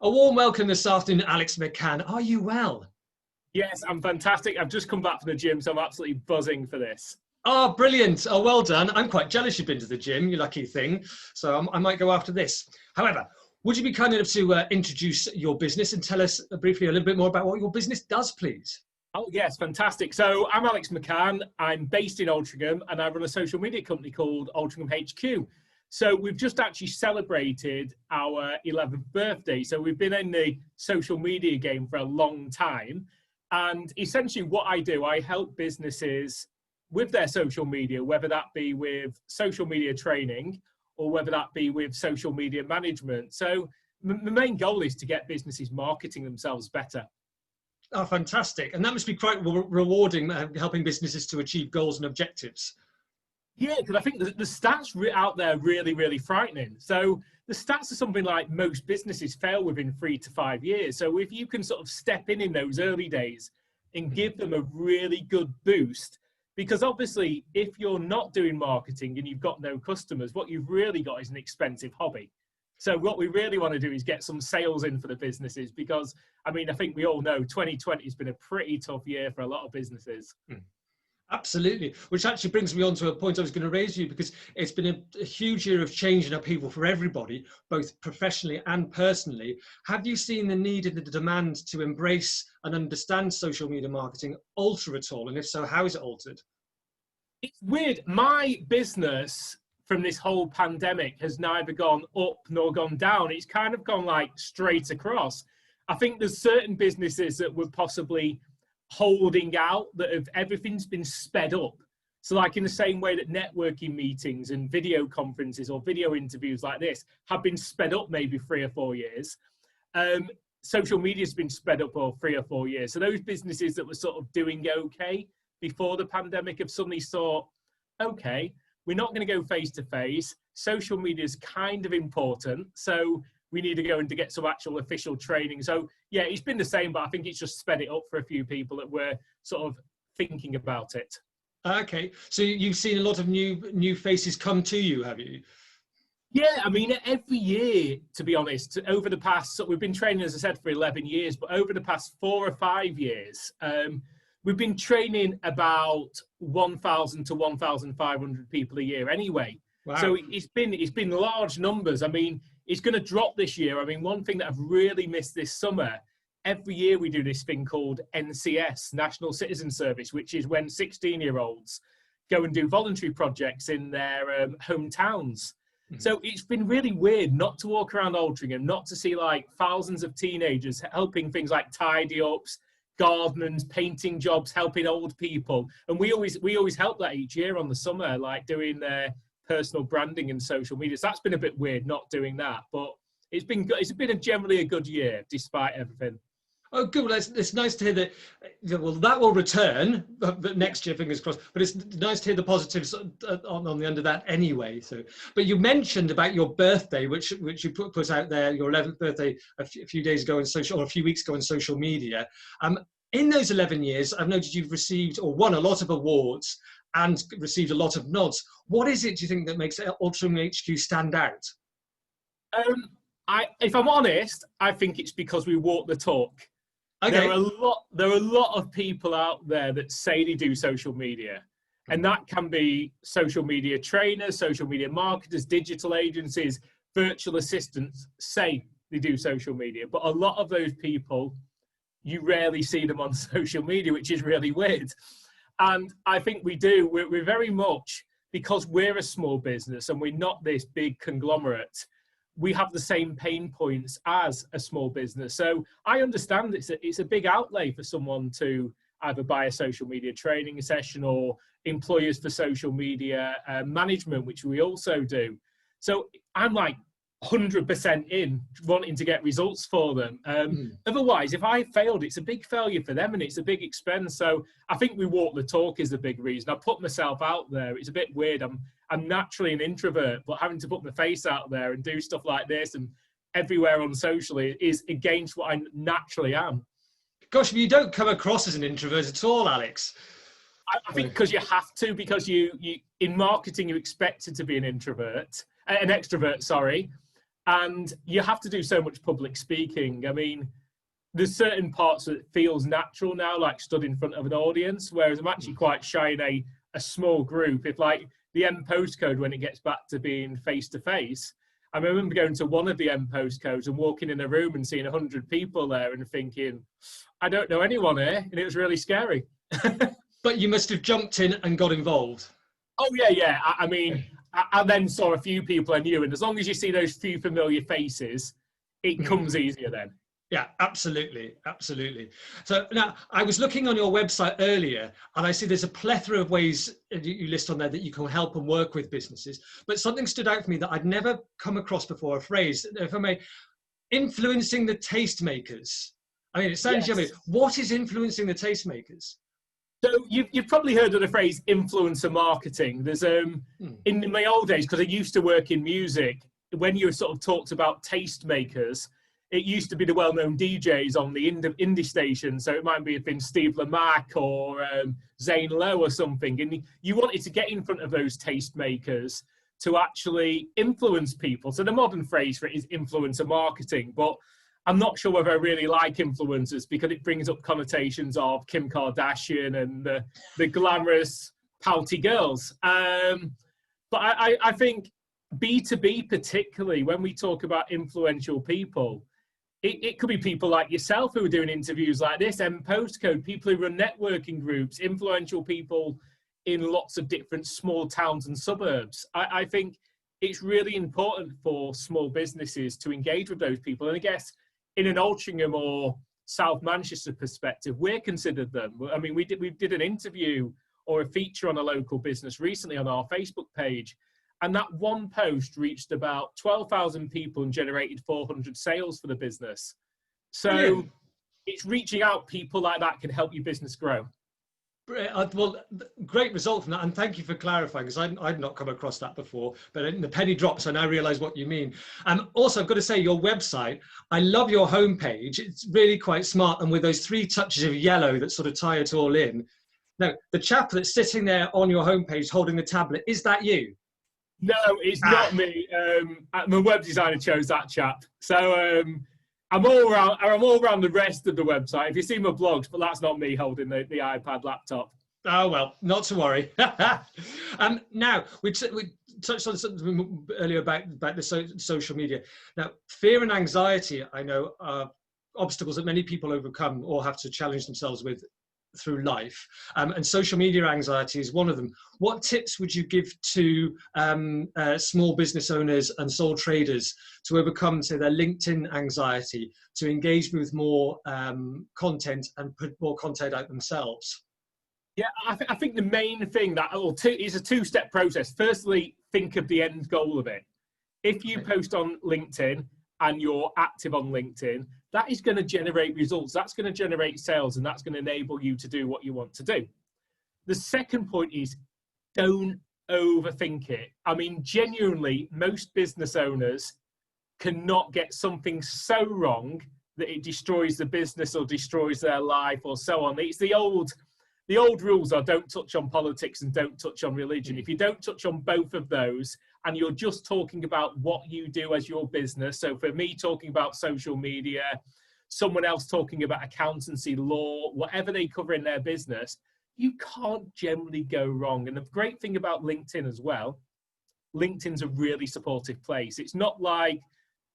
A warm welcome this afternoon, Alex McCann. Are you well? Yes, I'm fantastic. I've just come back from the gym, so I'm absolutely buzzing for this. Oh, brilliant. Oh, well done. I'm quite jealous you've been to the gym, you lucky thing. So I might go after this. However, would you be kind enough to introduce your business and tell us briefly a little bit more about what your business does, please? Oh, yes, fantastic. So I'm Alex McCann. I'm based in Altrincham, and I run a social media company called Altrincham HQ. So we've just actually celebrated our 11th birthday. So we've been in the social media game for a long time. And essentially what I do, I help businesses with their social media, whether that be with social media training or whether that be with social media management. So the main goal is to get businesses marketing themselves better. Oh, fantastic. And that must be quite rewarding, helping businesses to achieve goals and objectives. Yeah, because I think the stats out there are really, really frightening. So the stats are something like most businesses fail within 3 to 5 years. So if you can sort of step in those early days and give them a really good boost, because obviously if you're not doing marketing and you've got no customers, what you've really got is an expensive hobby. So what we really want to do is get some sales in for the businesses because, I mean, I think we all know 2020 has been a pretty tough year for a lot of businesses. Absolutely, which actually brings me on to a point I was going to raise you, because it's been a huge year of change and upheaval for everybody, both professionally and personally. Have you seen the need and the demand to embrace and understand social media marketing alter at all? And if so, how is it altered? It's weird. My business from this whole pandemic has neither gone up nor gone down. It's kind of gone like straight across. I think there's certain businesses that were possibly holding out, that have everything's been sped up. So like in the same way that networking meetings and video conferences or video interviews like this have been sped up maybe 3 or 4 years, social media has been sped up for 3 or 4 years. So those businesses that were sort of doing okay before the pandemic have suddenly thought, okay, we're not going to go face to face. Social media is kind of important. So we need to go in to get some actual official training. So yeah, it's been the same, but I think it's just sped it up for a few people that were sort of thinking about it. Okay, so you've seen a lot of new faces come to you, have you? Yeah, I mean, every year, to be honest, over the past, so we've been training, as I said, for 11 years, but over the past 4 or 5 years, we've been training about 1,000 to 1,500 people a year anyway. Wow. So it's been large numbers. I mean, it's going to drop this year. I mean, one thing that I've really missed this summer, every year we do this thing called NCS, National Citizen Service, which is when 16-year-olds go and do voluntary projects in their hometowns. Mm-hmm. So it's been really weird not to walk around Altrincham, not to see like thousands of teenagers helping things like tidy ups, gardeners, painting jobs, helping old people. And we always help that each year on the summer, like doing their personal branding and social media. So that's been a bit weird not doing that, but it's been good. It's been generally a good year despite everything. Oh, good. Well, it's nice to hear that. Well, that will return but next year, fingers crossed. But it's nice to hear the positives on the end of that anyway. So, but you mentioned about your birthday, which you put out there, your 11th birthday a few days ago in social, or a few weeks ago in social media. In those 11 years, I've noticed you've received or won a lot of awards and received a lot of nods. What is it, do you think, that makes Altrincham HQ stand out? If I'm honest, I think it's because we walk the talk. Okay. There are a lot of people out there that say they do social media, and that can be social media trainers, social media marketers, digital agencies, virtual assistants say they do social media, but a lot of those people, you rarely see them on social media, which is really weird. And I think we do. We're very much, because we're a small business and we're not this big conglomerate, we have the same pain points as a small business. So I understand it's a big outlay for someone to either buy a social media training session or employers for social media management, which we also do. So I'm like 100% in, wanting to get results for them. Otherwise, if I failed, it's a big failure for them and it's a big expense. So I think we walk the talk is the big reason. I put myself out there. It's a bit weird. I'm naturally an introvert, but having to put my face out there and do stuff like this and everywhere on social is against what I naturally am. Gosh, you don't come across as an introvert at all, Alex. I think because you have to, because you in marketing, you're expected to be an extrovert, sorry. And you have to do so much public speaking. I mean, there's certain parts that feels natural now, like stood in front of an audience, whereas I'm actually quite shy in a small group. If like the MPostcode, when it gets back to being face-to-face, I remember going to one of the MPostcodes and walking in a room and seeing 100 people there and thinking, I don't know anyone here, and it was really scary. But you must have jumped in and got involved. Oh, yeah. I mean, I then saw a few people I knew, and as long as you see those few familiar faces, it comes easier then. Yeah, absolutely. So now I was looking on your website earlier and I see there's a plethora of ways you list on there that you can help and work with businesses. But something stood out for me that I'd never come across before, a phrase, if I may, influencing the tastemakers. I mean, it sounds yummy. What is influencing the tastemakers? So you've probably heard of the phrase influencer marketing. There's in my old days, because I used to work in music, when you sort of talked about tastemakers, it used to be the well-known DJs on the indie station. So it might have been Steve Lamacq or Zane Lowe or something. And you wanted to get in front of those tastemakers to actually influence people. So the modern phrase for it is influencer marketing. But I'm not sure whether I really like influencers because it brings up connotations of Kim Kardashian and the glamorous, pouty girls. But I think B2B particularly, when we talk about influential people, it could be people like yourself who are doing interviews like this, MPostcode, people who run networking groups, influential people in lots of different small towns and suburbs. I think it's really important for small businesses to engage with those people. And I guess in an Altrincham or South Manchester perspective, we're considered them. I mean, we did an interview or a feature on a local business recently on our Facebook page. And that one post reached about 12,000 people and generated 400 sales for the business. So it's reaching out, people like that can help your business grow. Well, great result from that. And thank you for clarifying, because I'd not come across that before. But in the penny drops, I now realize what you mean. Also, I've got to say, your website, I love your homepage. It's really quite smart. And with those 3 touches of yellow that sort of tie it all in. Now, the chap that's sitting there on your homepage holding the tablet, is that you? No, it's not me. My web designer chose that chap. So I'm all around the rest of the website. If you see my blogs, but that's not me holding the iPad laptop. Oh, well, not to worry. Now, we touched on something earlier about the social media. Now, fear and anxiety, I know, are obstacles that many people overcome or have to challenge themselves with through life, and social media anxiety is one of them. What tips would you give to small business owners and sole traders to overcome, say, their LinkedIn anxiety, to engage with more content and put more content out themselves? Yeah, I think the main thing is a 2-step process. Firstly, think of the end goal of it. If you post on LinkedIn and you're active on LinkedIn, that is going to generate results. That's going to generate sales, and that's going to enable you to do what you want to do. The second point is don't overthink it. I mean, genuinely, most business owners cannot get something so wrong that it destroys the business or destroys their life or so on. It's the old rules are don't touch on politics and don't touch on religion. If you don't touch on both of those and you're just talking about what you do as your business, so for me talking about social media, someone else talking about accountancy, law, whatever they cover in their business, you can't generally go wrong. And the great thing about LinkedIn as well, LinkedIn's a really supportive place. It's not like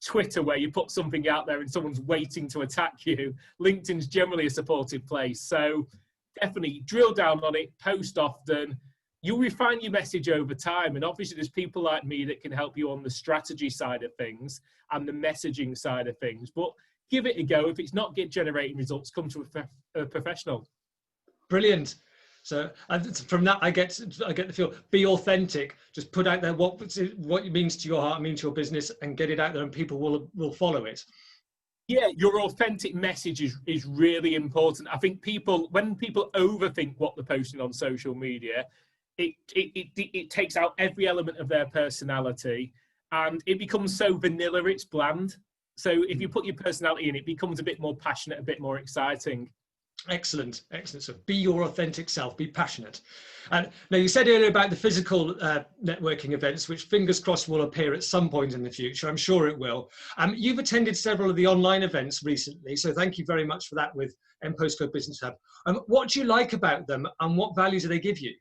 Twitter where you put something out there and someone's waiting to attack you. LinkedIn's generally a supportive place. So definitely drill down on it, post often. You'll refine your message over time. And obviously there's people like me that can help you on the strategy side of things and the messaging side of things. But give it a go. If it's not generating results, come to a professional. Brilliant. So from that, I get the feel, be authentic, just put out there what it means to your heart, means to your business, and get it out there and people will follow it. Yeah, your authentic message is really important. I think when people overthink what they're posting on social media, it takes out every element of their personality and it becomes so vanilla, it's bland. So if you put your personality in, it becomes a bit more passionate, a bit more exciting. Excellent, excellent. So be your authentic self, be passionate. And now you said earlier about the physical networking events, which fingers crossed will appear at some point in the future. I'm sure it will. You've attended several of the online events recently, so thank you very much for that with MPostcode Business Hub. What do you like about them and what value do they give you?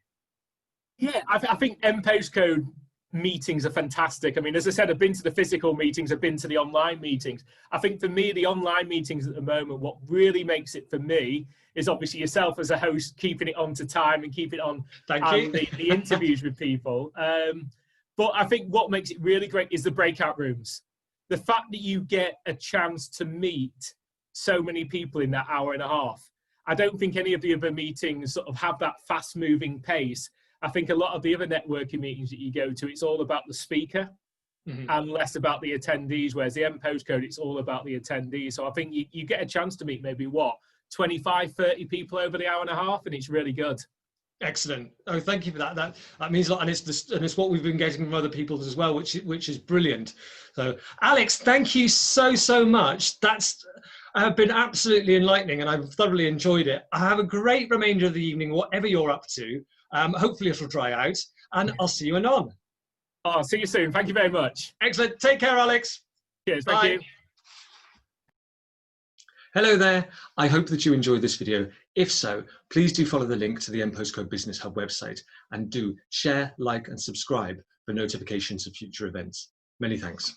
Yeah, I think MPostcode meetings are fantastic. I mean, as I said, I've been to the physical meetings, I've been to the online meetings. I think for me, the online meetings at the moment, what really makes it for me is obviously yourself as a host, keeping it on to time and keeping it on the interviews with people. But I think what makes it really great is the breakout rooms. The fact that you get a chance to meet so many people in that hour and a half. I don't think any of the other meetings sort of have that fast moving pace. I think a lot of the other networking meetings that you go to, it's all about the speaker and less about the attendees, whereas the MPostcode, it's all about the attendees. So I think you get a chance to meet maybe 25, 30 people over the hour and a half, and it's really good. Excellent. Oh, thank you for that. That means a lot, and it's what we've been getting from other people as well, which is brilliant. So, Alex, thank you so much. That's been absolutely enlightening, and I've thoroughly enjoyed it. I have a great remainder of the evening, whatever you're up to. Hopefully it'll dry out, and I'll see you anon. Oh, see you soon. Thank you very much. Excellent. Take care, Alex. Cheers. Thank you. Hello there. I hope that you enjoyed this video. If so, please do follow the link to the MPostcode Business Hub website and do share, like, and subscribe for notifications of future events. Many thanks.